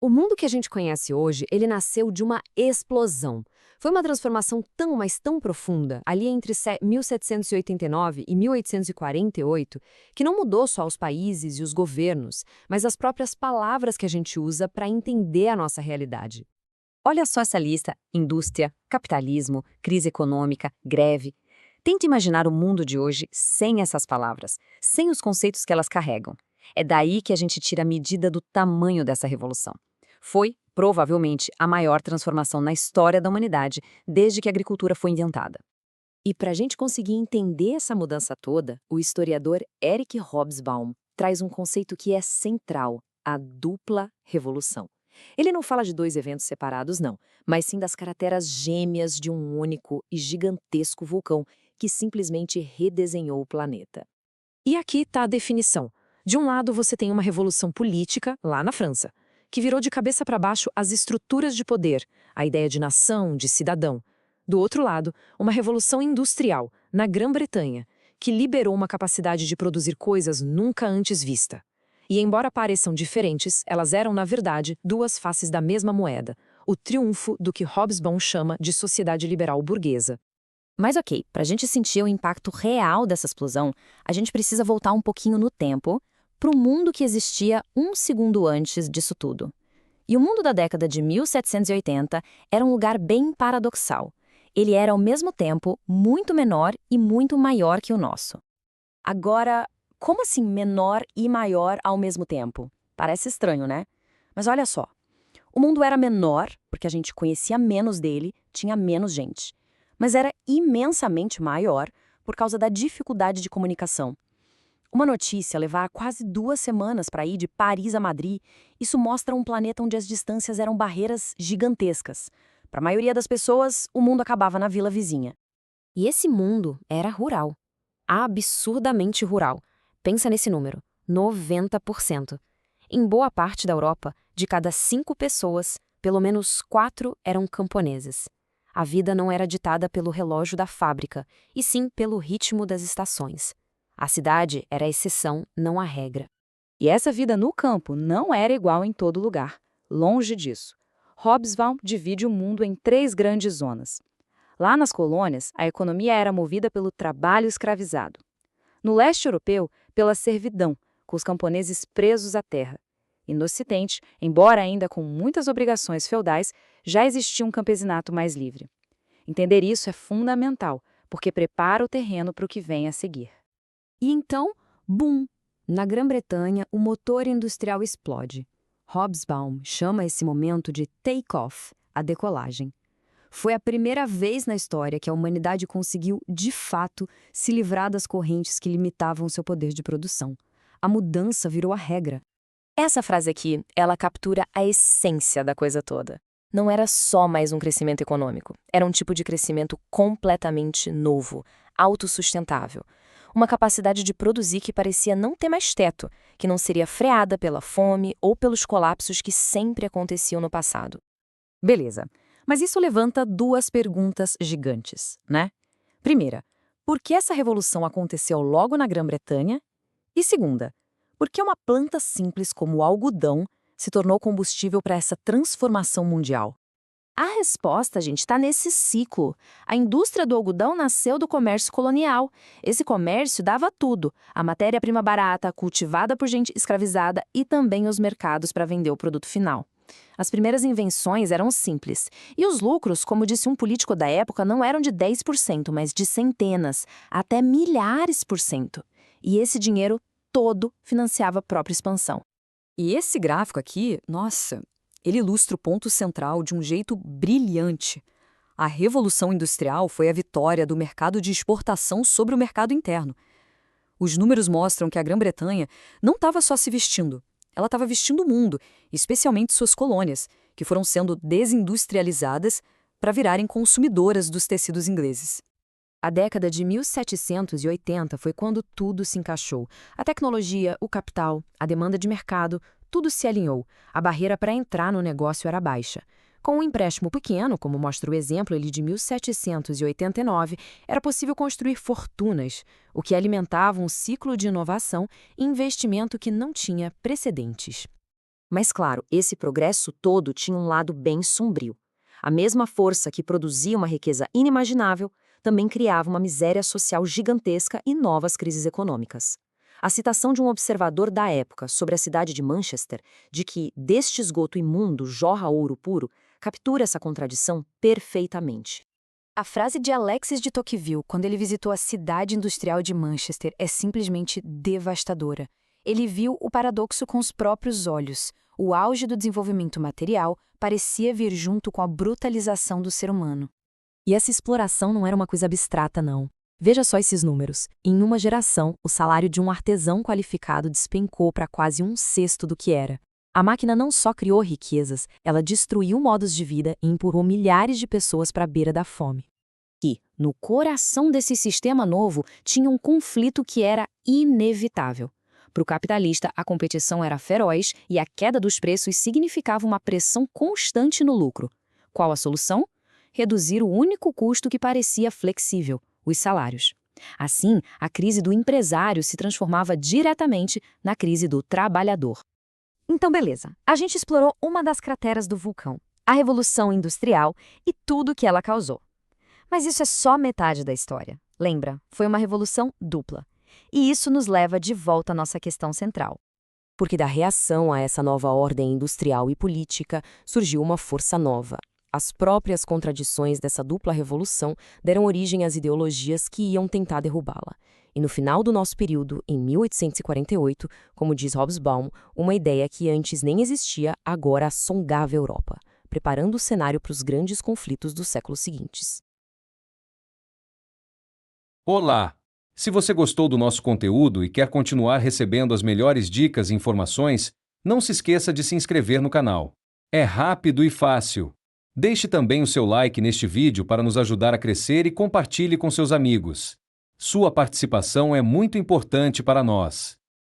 O mundo que a gente conhece hoje, ele nasceu de uma explosão. Foi uma transformação tão, mas tão profunda, ali entre 1789 e 1848, que não mudou só os países e os governos, mas as próprias palavras que a gente usa para entender a nossa realidade. Olha só essa lista: indústria, capitalismo, crise econômica, greve. Tente imaginar o mundo de hoje sem essas palavras, sem os conceitos que elas carregam. É daí que a gente tira a medida do tamanho dessa revolução. Foi, provavelmente, a maior transformação na história da humanidade desde que a agricultura foi inventada. E para a gente conseguir entender essa mudança toda, o historiador Eric Hobsbawm traz um conceito que é central: a dupla revolução. Ele não fala de dois eventos separados, não, mas sim das crateras gêmeas de um único e gigantesco vulcão que simplesmente redesenhou o planeta. E aqui está a definição. De um lado, você tem uma revolução política, lá na França, que virou de cabeça para baixo as estruturas de poder, a ideia de nação, de cidadão. Do outro lado, uma revolução industrial, na Grã-Bretanha, que liberou uma capacidade de produzir coisas nunca antes vista. E embora pareçam diferentes, elas eram, na verdade, duas faces da mesma moeda, o triunfo do que Hobsbawm chama de sociedade liberal burguesa. Mas ok, para a gente sentir o impacto real dessa explosão, a gente precisa voltar um pouquinho no tempo para o mundo que existia um segundo antes disso tudo. E o mundo da década de 1780 era um lugar bem paradoxal. Ele era, ao mesmo tempo, muito menor e muito maior que o nosso. Agora, como assim menor e maior ao mesmo tempo? Parece estranho, né? Mas olha só. O mundo era menor, porque a gente conhecia menos dele, tinha menos gente. Mas era imensamente maior por causa da dificuldade de comunicação. Uma notícia levar quase 2 semanas para ir de Paris a Madrid, isso mostra um planeta onde as distâncias eram barreiras gigantescas. Para a maioria das pessoas, o mundo acabava na vila vizinha. E esse mundo era rural. Absurdamente rural. Pensa nesse número: 90%. Em boa parte da Europa, de cada 5 pessoas, pelo menos 4 eram camponeses. A vida não era ditada pelo relógio da fábrica, e sim pelo ritmo das estações. A cidade era a exceção, não a regra. E essa vida no campo não era igual em todo lugar. Longe disso. Hobsbawm divide o mundo em 3 grandes zonas. Lá nas colônias, a economia era movida pelo trabalho escravizado. No leste europeu, pela servidão, com os camponeses presos à terra. E no ocidente, embora ainda com muitas obrigações feudais, já existia um campesinato mais livre. Entender isso é fundamental, porque prepara o terreno para o que vem a seguir. E então, bum! Na Grã-Bretanha, o motor industrial explode. Hobsbawm chama esse momento de take-off, a decolagem. Foi a primeira vez na história que a humanidade conseguiu, de fato, se livrar das correntes que limitavam seu poder de produção. A mudança virou a regra. Essa frase aqui, ela captura a essência da coisa toda. Não era só mais um crescimento econômico. Era um tipo de crescimento completamente novo, autossustentável. Uma capacidade de produzir que parecia não ter mais teto, que não seria freada pela fome ou pelos colapsos que sempre aconteciam no passado. Beleza, mas isso levanta 2 perguntas gigantes, né? Primeira, por que essa revolução aconteceu logo na Grã-Bretanha? E segunda, por que uma planta simples como o algodão se tornou combustível para essa transformação mundial? A resposta, gente, está nesse ciclo. A indústria do algodão nasceu do comércio colonial. Esse comércio dava tudo: a matéria-prima barata, cultivada por gente escravizada e também os mercados para vender o produto final. As primeiras invenções eram simples. E os lucros, como disse um político da época, não eram de 10%, mas de centenas, até milhares por cento. E esse dinheiro todo financiava a própria expansão. E esse gráfico aqui, nossa, ele ilustra o ponto central de um jeito brilhante. A Revolução Industrial foi a vitória do mercado de exportação sobre o mercado interno. Os números mostram que a Grã-Bretanha não estava só se vestindo, ela estava vestindo o mundo, especialmente suas colônias, que foram sendo desindustrializadas para virarem consumidoras dos tecidos ingleses. A década de 1780 foi quando tudo se encaixou. A tecnologia, o capital, a demanda de mercado, tudo se alinhou. A barreira para entrar no negócio era baixa. Com um empréstimo pequeno, como mostra o exemplo ele de 1789, era possível construir fortunas, o que alimentava um ciclo de inovação e investimento que não tinha precedentes. Mas claro, esse progresso todo tinha um lado bem sombrio. A mesma força que produzia uma riqueza inimaginável também criava uma miséria social gigantesca e novas crises econômicas. A citação de um observador da época sobre a cidade de Manchester, de que deste esgoto imundo jorra ouro puro, captura essa contradição perfeitamente. A frase de Alexis de Tocqueville, quando ele visitou a cidade industrial de Manchester, é simplesmente devastadora. Ele viu o paradoxo com os próprios olhos. O auge do desenvolvimento material parecia vir junto com a brutalização do ser humano. E essa exploração não era uma coisa abstrata, não. Veja só esses números. Em uma geração, o salário de um artesão qualificado despencou para quase um sexto do que era. A máquina não só criou riquezas, ela destruiu modos de vida e empurrou milhares de pessoas para a beira da fome. E, no coração desse sistema novo, tinha um conflito que era inevitável. Para o capitalista, a competição era feroz e a queda dos preços significava uma pressão constante no lucro. Qual a solução? Reduzir o único custo que parecia flexível, os salários. Assim, a crise do empresário se transformava diretamente na crise do trabalhador. Então, beleza. A gente explorou uma das crateras do vulcão, a Revolução Industrial e tudo o que ela causou. Mas isso é só metade da história. Lembra, foi uma revolução dupla. E isso nos leva de volta à nossa questão central. Porque da reação a essa nova ordem industrial e política surgiu uma força nova. As próprias contradições dessa dupla revolução deram origem às ideologias que iam tentar derrubá-la. E no final do nosso período, em 1848, como diz Hobsbawm, uma ideia que antes nem existia agora assombrava a Europa, preparando o cenário para os grandes conflitos dos séculos seguintes. Olá! Se você gostou do nosso conteúdo e quer continuar recebendo as melhores dicas e informações, não se esqueça de se inscrever no canal. É rápido e fácil. Deixe também o seu like neste vídeo para nos ajudar a crescer e compartilhe com seus amigos. Sua participação é muito importante para nós.